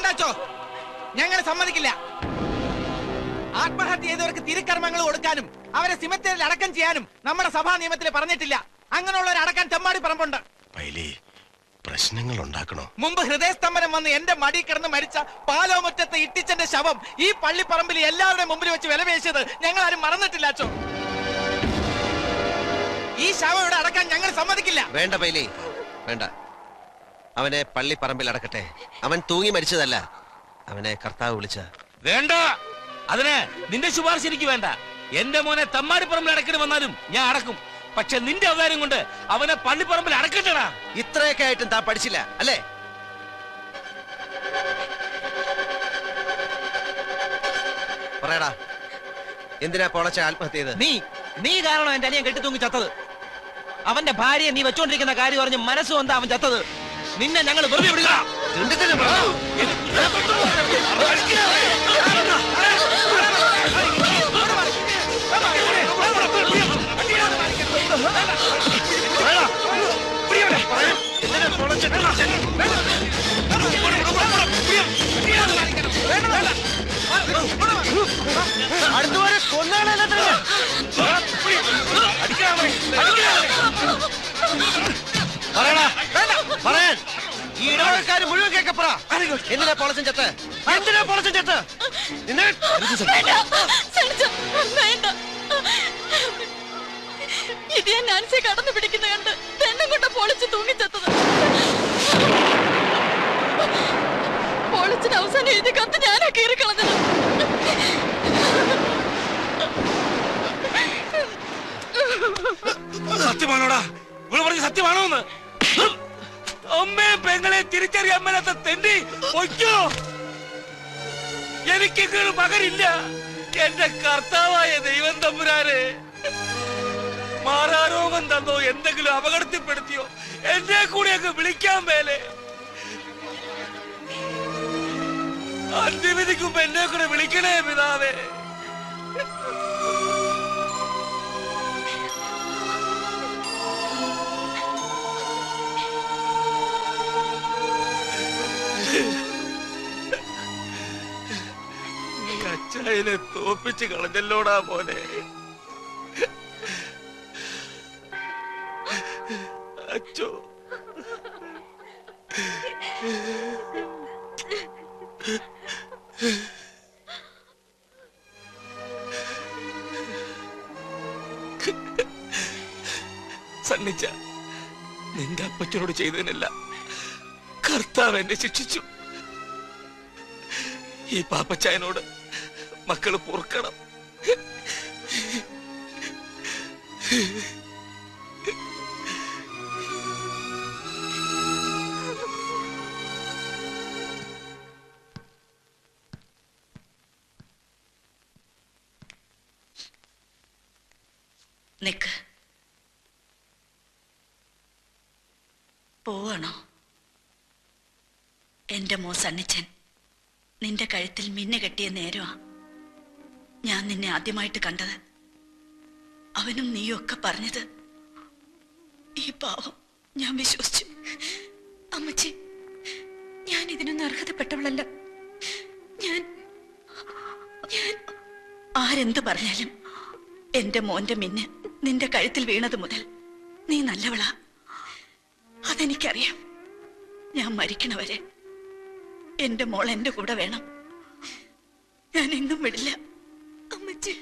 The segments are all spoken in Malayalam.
വേണ്ടാച്ചോ, ഞങ്ങൾ സമ്മതിക്കില്ല. ആത്മഹത്യ ചെയ്തവർക്ക് തിരുക്കർമ്മങ്ങൾ കൊടുക്കാനും അവരെ സിമത്തേരിൽ അടക്കം ചെയ്യാനും നമ്മുടെ സഭാ നിയമത്തിൽ പറഞ്ഞിട്ടില്ല. അങ്ങനെയുള്ളവരെ അടക്കാൻ തെമ്മാടി പറമ്പുണ്ട്. പ്രശ്നങ്ങൾ ഉണ്ടാക്കണോ? മുമ്പ് ഹൃദയസ്തംഭനം വന്ന് എന്റെ മടി കിടന്ന് മരിച്ച പാലോമുറ്റത്തെ ഇട്ടിച്ചന്റെ ശവം ഈ പള്ളിപ്പറമ്പിൽ എല്ലാവരുടെ മുമ്പിൽ വെച്ച് വിലപേശിയത് ഞങ്ങൾ ആരും മറന്നിട്ടില്ല അച്ചോ. ഈ ശവം ഇവിടെ അടക്കാൻ ഞങ്ങൾ സമ്മതിക്കില്ല. വേണ്ട പൈലി, വേണ്ട. അവനെ പള്ളിപ്പറമ്പിൽ അടക്കട്ടെ. അവൻ തൂങ്ങി മരിച്ചതല്ല, അവനെ കർത്താവ് വിളിച്ച. വേണ്ട, അതിന് നിന്റെ ശുപാർശ എനിക്ക് വേണ്ട. എന്റെ മോനെ തമ്മാടിപ്പറമ്പിൽ അടക്കണ വന്നാലും ഞാൻ അടക്കും. പക്ഷെ നിന്റെ അവതാരം കൊണ്ട് അവനെ പള്ളിപ്പറമ്പിൽ അടക്കട്ടടാ. ഇത്രയൊക്കെ ആയിട്ടും താൻ പഠിച്ചില്ല അല്ലേ? പറയടാ, എന്തിനാ പൊളച്ച ആത്മഹത്യ ചെയ്ത്? നീ കാരണം എന്റെ അനിയൻ കെട്ടി തൂങ്ങി ചത്തത്. അവന്റെ ഭാര്യയെ നീ വെച്ചോണ്ടിരിക്കുന്ന കാര്യം പറഞ്ഞ് മനസ്സും എന്താ അവൻ ചത്തത്. നിന്നെ ഞങ്ങൾ വെറുതെ വിടുക. അടുത്തുവരെ കൊന്നാണല്ലോ. പറയാൻ ഈ ഇടവകക്കാര് മുഴുവൻ കേക്കപ്പറ. എന്തിനാ പൊളച്ചൻ ചത്ത്? എന്തിനാ പൊളച്ചൻ ചത്ത്? ഇത് ഞാൻ നാൻസിയെ കടന്നു പിടിക്കുന്ന കണ്ട് തെണ്ണം കൊണ്ട് പൊളിച്ച് തൂങ്ങിച്ചെത്തത്. പൊളിച്ചിന് അവസാനം എഴുതി കത്ത് ഞാനാ കീറിക്കളഞ്ഞത്. സത്യമാണോടാ? ഇവിടെ പറഞ്ഞ സത്യമാണോന്ന്? അമ്മയെ പെങ്ങളെ തിരിച്ചറിയാൻ മേലാത്ത തെണ്ടി പൊയ്ക്കോ. എനിക്കിങ്ങനെ പകരില്ല. എന്റെ കർത്താവായ ദൈവം തമ്പുരാനെ, മാറാരോഗം തന്നോ എന്തെങ്കിലും അപകടത്തിൽപ്പെടുത്തിയോ എന്നെ കൂടി അങ്ങ് വിളിക്കാൻ മേലെ. അന്ത്യവിധിക്കുമ്പോ എന്നെ കൂടെ വിളിക്കണേ പിതാവേ. അച്ചായനെ തോപ്പിച്ച് കളഞ്ഞല്ലോടാ മോനെ. അച്ചോ, സണ്ണിച്ച, നിന്റെ അപ്പച്ചനോട് ചെയ്തതിനല്ല കർത്താവ് എന്നെ ശിക്ഷിച്ചു. ഈ പാപ്പച്ചായനോട് മക്കള് പൊറുക്കണം. നിക്ക്, പോവാണോ? എന്റെ മോ സണ്ണിച്ചൻ നിന്റെ കഴുത്തിൽ മിന്നു കെട്ടിയ നേരമാ ഞാൻ നിന്നെ ആദ്യമായിട്ട് കണ്ടത്. അവനും നീയും ഒക്കെ പറഞ്ഞത് ഈ പാവം ഞാൻ വിശ്വസിച്ചു. അമ്മച്ചി, ഞാൻ ഇതിനൊന്നും അർഹതപ്പെട്ടവളല്ല. ഞാൻ ആരെന്ത് പറഞ്ഞാലും എന്റെ മോന്റെ മിന്ന് നിന്റെ കഴുത്തിൽ വീണത് മുതൽ നീ നല്ലവളാ. അതെനിക്കറിയാം. ഞാൻ മരിക്കണവരെ എന്റെ മോൾ എന്റെ കൂടെ വേണം. ഞാൻ എങ്ങും വിടില്ല അമ്മച്ചി.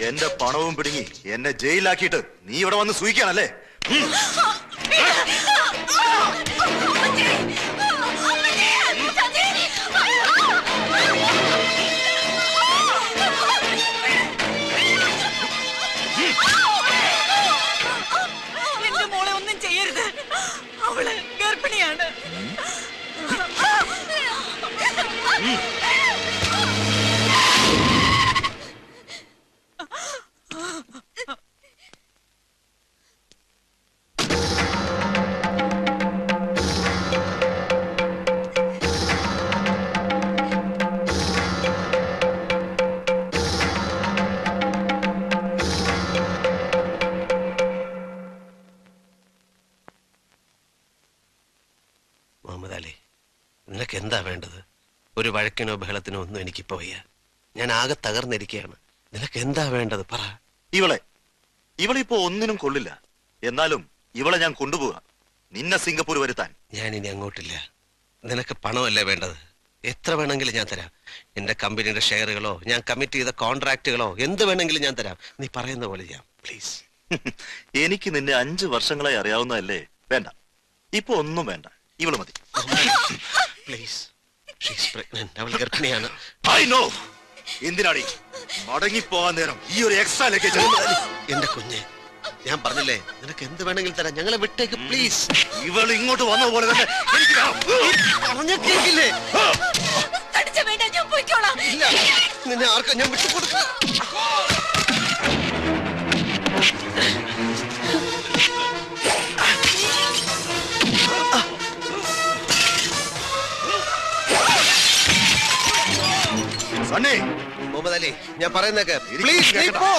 എന്റെ പണവും പിടുങ്ങി എന്നെ ജയിലിലാക്കിയിട്ട് നീ ഇവിടെ വന്ന് സൂയിക്കാണല്ലേ? എന്റെ മോളെ ഒന്നും ചെയ്യരുത്. അവള് ഗർഭിണിയാണ്. എന്താ വേണ്ടത്? ഒരു വഴക്കിനോ ബഹളത്തിനോ ഒന്നും എനിക്കിപ്പോ വയ്യ. ഞാൻ ആകെ തകർന്നിരിക്കുകയാണ്. നിനക്ക് എന്താ വേണ്ടത് പറ. ഇവളിപ്പോ ഒന്നിനും കൊള്ളില്ല. എന്നാലും ഇവളെ ഞാൻ കൊണ്ടുപോവാ നിന്നെ സിംഗപ്പൂർ വരുത്താൻ. ഞാൻ ഇനി അങ്ങോട്ടില്ല. നിനക്ക് പണമല്ലേ വേണ്ടത്? എത്ര വേണമെങ്കിലും ഞാൻ തരാം. എന്റെ കമ്പനിയുടെ ഷെയറുകളോ ഞാൻ കമ്മിറ്റ് ചെയ്ത കോൺട്രാക്റ്റുകളോ എന്ത് വേണമെങ്കിലും ഞാൻ തരാം. നീ പറയുന്ന പോലെ ചെയ്യാം പ്ലീസ്. എനിക്ക് നിന്നെ 5 വർഷങ്ങളായി അറിയാവുന്നതല്ലേ. വേണ്ട, ഇപ്പൊ ഒന്നും വേണ്ട. ഇവള് മതി പ്ലീസ്. അവൾ ഗർഭിണിയാണ്. I know. എന്തിനാടി മടങ്ങിപ്പോവാൻ നേരം ഈ ഒരു എക്സ്ട്രാ ലഗേജ്? എന്റെ കുഞ്ഞ്, ഞാൻ പറഞ്ഞില്ലേ നിനക്ക് എന്ത് വേണമെങ്കിലും തരാം. ഞങ്ങളെ വിട്ടേക്ക് പ്ലീസ്. ഇവൾ ഇങ്ങോട്ട് വന്ന പോലെ തന്നെ എനിക്ക് പറഞ്ഞേക്കില്ലേ? ഞാൻ പോയിക്കോളാം. നിന്നെ ആർക്കാ ഞാൻ വിട്ടുകൊടുക്കുക? സണ്ണി, മുഹമ്മദ് അലി, ഞാൻ പറയുന്നേക്ക് പ്ലീസ്. നീ പോ.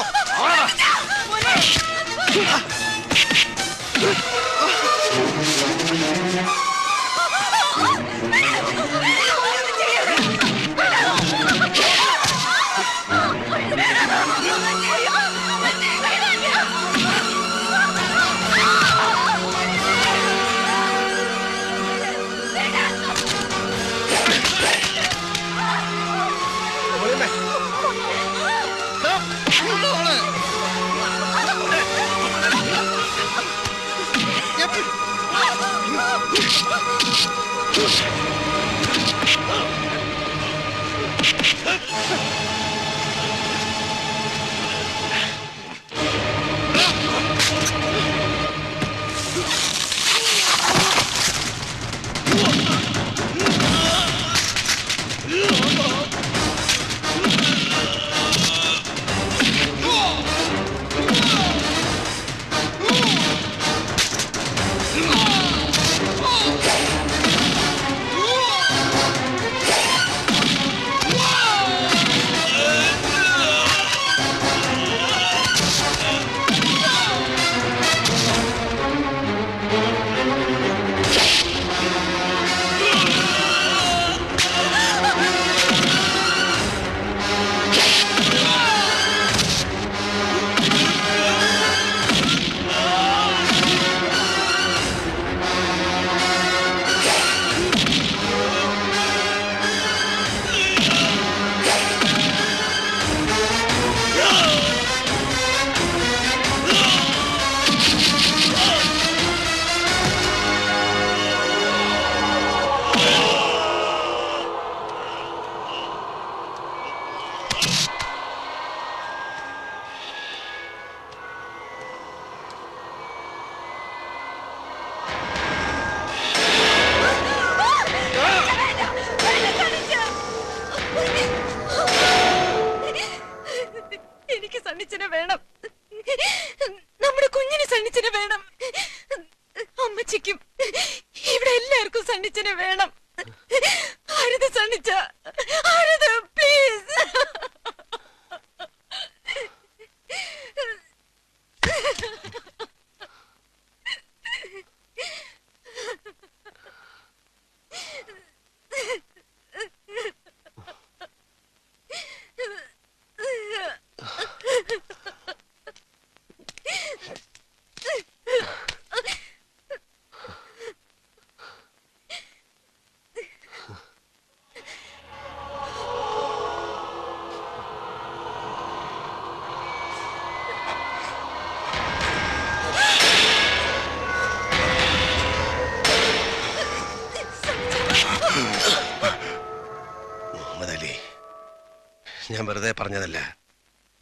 ഞാൻ വെറുതെ പറഞ്ഞതല്ല.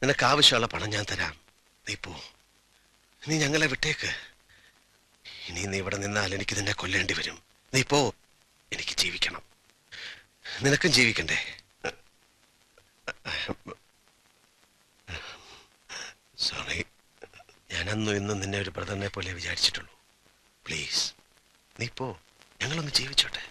നിനക്ക് ആവശ്യമുള്ള പണം ഞാൻ തരാം. നീ പോ. നീ ഞങ്ങളെ വിട്ടേക്ക്. ഇനി നീ ഇവിടെ നിന്നാൽ എനിക്ക് നിന്നെ കൊല്ലേണ്ടി വരും. നീ പോ. എനിക്ക് ജീവിക്കണം. നിനക്കും ജീവിക്കണ്ടേ? സോറി, ഞാൻ അന്നും ഇന്നും നിന്നെ ഒരു ബ്രദറിനെ പോലെ വിചാരിച്ചിട്ടുള്ളൂ. പ്ലീസ് നീ പോ. ഞങ്ങളൊന്ന് ജീവിച്ചോട്ടെ.